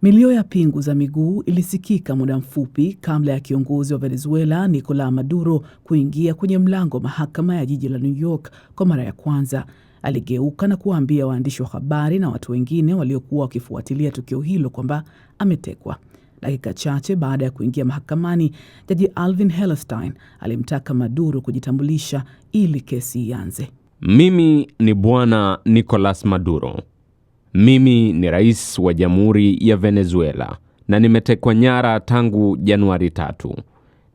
Milio ya pingu za miguu ilisikika muda mfupi kabla ya kiongozi wa Venezuela Nicolas Maduro kuingia kwenye mlango mahakama ya jiji la New York kwa mara ya kwanza. Aligeuka na kuwaambia waandishi wa habari na watu wengine waliokuwa wakifuatilia tukio hilo kwamba ametekwa. Dakika chache baada ya kuingia mahakamani, Jaji Alvin Hellerstein alimtaka Maduro kujitambulisha ili kesi ianze. Mimi ni Bwana Nicolas Maduro. Mimi ni rais wa Jamhuri ya Venezuela na nimetekwa nyara tangu Januari 3.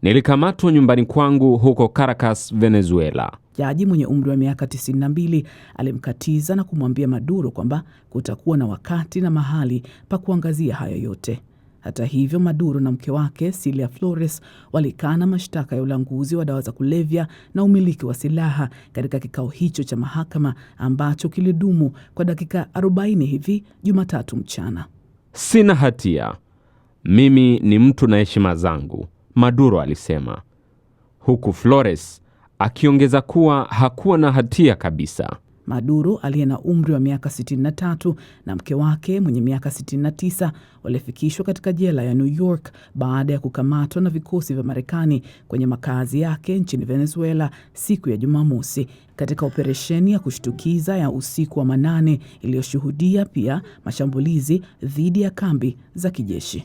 Nilikamatwa nyumbani kwangu huko Caracas, Venezuela. Jaji mwenye umri wa miaka 92 alimkatiza na kumwambia Maduro kwamba kutakuwa na wakati na mahali pa kuangazia hayo yote. Hata hivyo, Maduro na mke wake Cilia Flores walikana mashtaka ya ulanguzi wa dawa za kulevya na umiliki wa silaha katika kikao hicho cha mahakama ambacho kilidumu kwa dakika 40 hivi Jumatatu mchana. Sina hatia. Mimi ni mtu na heshima zangu, Maduro alisema. Huku Flores akiongeza kuwa hakuwa na hatia kabisa. Maduro aliye na umri wa miaka 63 na mke wake mwenye miaka 69 walifikishwa katika jela ya New York baada ya kukamatwa na vikosi vya Marekani kwenye makazi yake nchini Venezuela siku ya Jumamosi katika operesheni ya kushtukiza ya usiku wa manane iliyoshuhudia pia mashambulizi dhidi ya kambi za kijeshi.